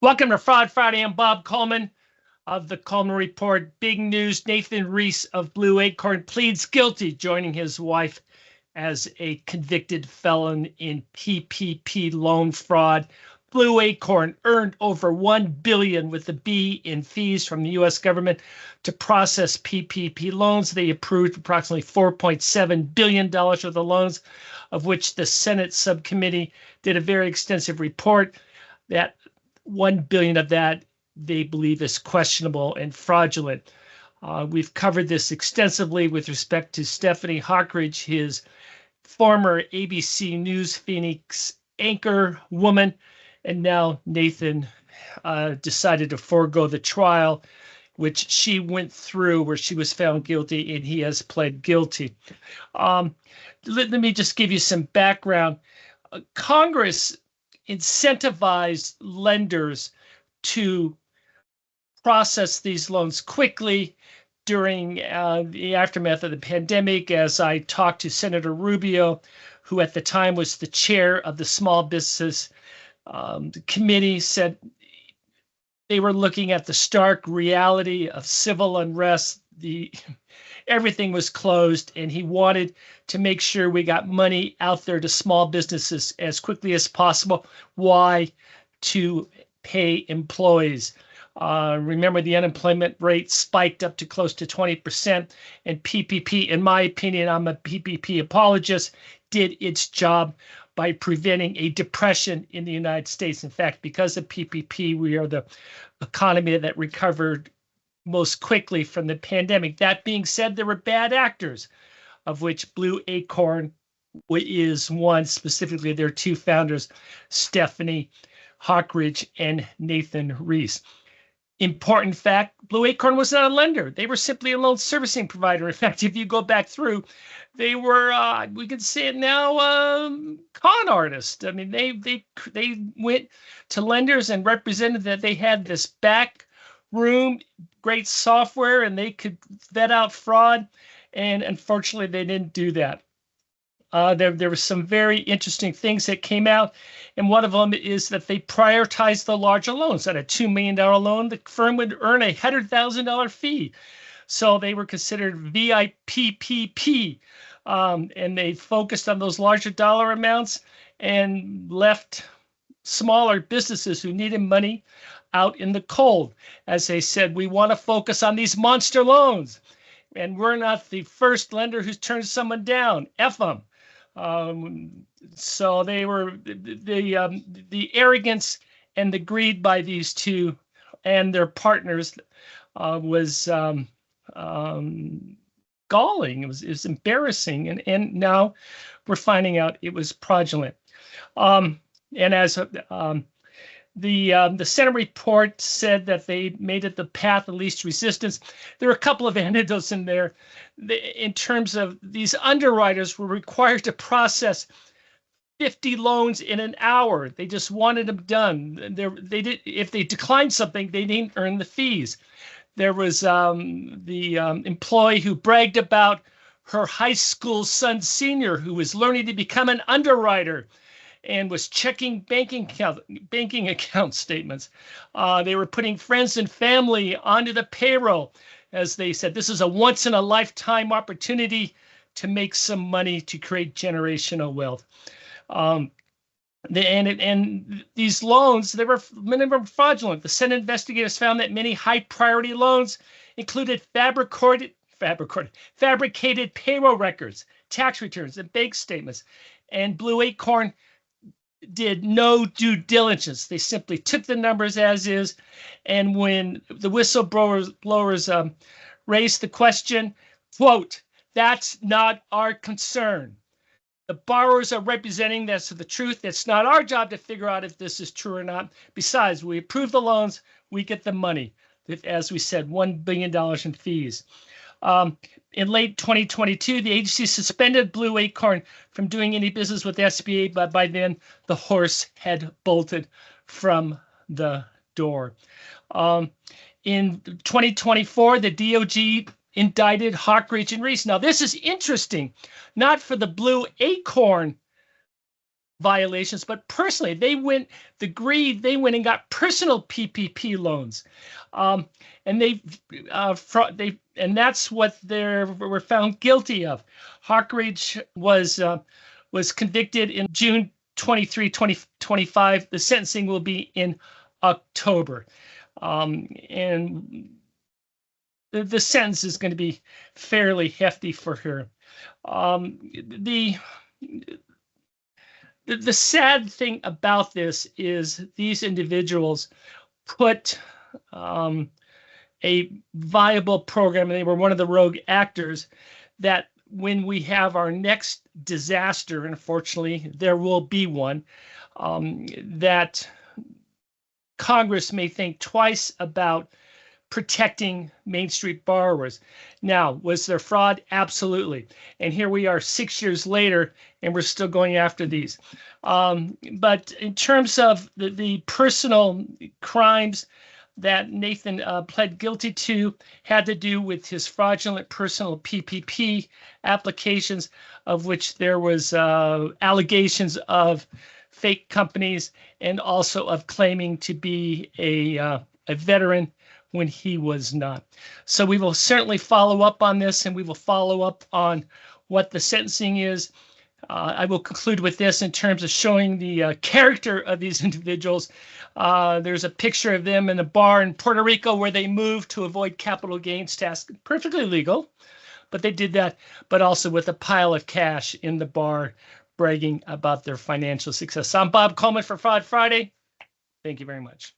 Welcome to Fraud Friday. I'm Bob Coleman of the Coleman Report. Big news, Nathan Reis of Blueacorn pleads guilty, joining his wife as a convicted felon in PPP loan fraud. Blueacorn earned over $1 billion with a B in fees from the U.S. government to process PPP loans. They approved approximately $4.7 billion of the loans, of which the Senate subcommittee did a very extensive report. That $1 billion of that they believe is questionable and fraudulent. We've covered this extensively with respect to Stephanie Hockridge, his former ABC News Phoenix anchor woman, and now Nathan decided to forego the trial, which she went through, where she was found guilty, and he has pled guilty. Let me just give you some background. Congress incentivized lenders to process these loans quickly during the aftermath of the pandemic. As I talked to Senator Rubio, who at the time was the chair of the Small Business Committee, said they were looking at the stark reality of civil unrest. Everything was closed, and he wanted to make sure we got money out there to small businesses as quickly as possible. Why? To pay employees. Remember, the unemployment rate spiked up to close to 20%, and PPP, in my opinion, I'm a PPP apologist, did its job by preventing a depression in the United States. In fact, because of PPP, we are the economy that recovered most quickly from the pandemic. That being said, there were bad actors, of which Blueacorn is one, specifically their two founders, Stephanie Hockridge and Nathan Reis. Important fact, Blueacorn was not a lender. They were simply a loan servicing provider. In fact, if you go back through, they were, we can say it now, con artists. I mean, they went to lenders and represented that they had this back room, great software, and they could vet out fraud. And unfortunately, they didn't do that. There were some very interesting things that came out, and one of them is that they prioritized the larger loans. At a $2 million loan, the firm would earn a $100,000 fee. So they were considered VIPPP, and they focused on those larger dollar amounts and left smaller businesses who needed money out in the cold. As they said, we want to focus on these monster loans, and we're not the first lender who's turned someone down. F them. So they were the arrogance and the greed by these two and their partners was galling. It was embarrassing, and now we're finding out it was fraudulent. And as the Senate report said that they made it the path of least resistance. There are a couple of anecdotes in there. In terms of these underwriters were required to process 50 loans in an hour. They just wanted them done. They did. If they declined something, they didn't earn the fees. There was the employee who bragged about her high school son senior who was learning to become an underwriter and was checking banking account statements. They were putting friends and family onto the payroll. As they said, this is a once-in-a-lifetime opportunity to make some money to create generational wealth. And these loans, many of them were fraudulent. The Senate investigators found that many high-priority loans included fabricated payroll records, tax returns, and bank statements. And Blueacorn did no due diligence. They simply took the numbers as is. And when the whistleblowers raised the question, quote, "That's not our concern. The borrowers are representing that's the truth. It's not our job to figure out if this is true or not. Besides, we approve the loans, we get the money." As we said, $1 billion in fees. In late 2022, the agency suspended Blueacorn from doing any business with the SBA, but by then the horse had bolted from the door. In 2024, the DOJ indicted Hockridge and Reis. Now, this is interesting, not for the Blueacorn violations, but personally, they went and got personal PPP loans, and and that's what they were found guilty of. Hockridge was convicted in June 23, 2025. The sentencing will be in October, and the sentence is going to be fairly hefty for her. The sad thing about this is these individuals put a viable program, and they were one of the rogue actors, that when we have our next disaster, and unfortunately there will be one, that Congress may think twice about protecting Main Street borrowers. Now, was there fraud? Absolutely. And here we are 6 years later, and we're still going after these. But in terms of the personal crimes that Nathan pled guilty to, had to do with his fraudulent personal PPP applications, of which there was allegations of fake companies and also of claiming to be a veteran when he was not. So we will certainly follow up on this, and we will follow up on what the sentencing is. I will conclude with this in terms of showing the character of these individuals. There's a picture of them in a bar in Puerto Rico where they moved to avoid capital gains tax. Perfectly legal, but they did that, but also with a pile of cash in the bar, bragging about their financial success. I'm Bob Coleman for Fraud Friday. Thank you very much.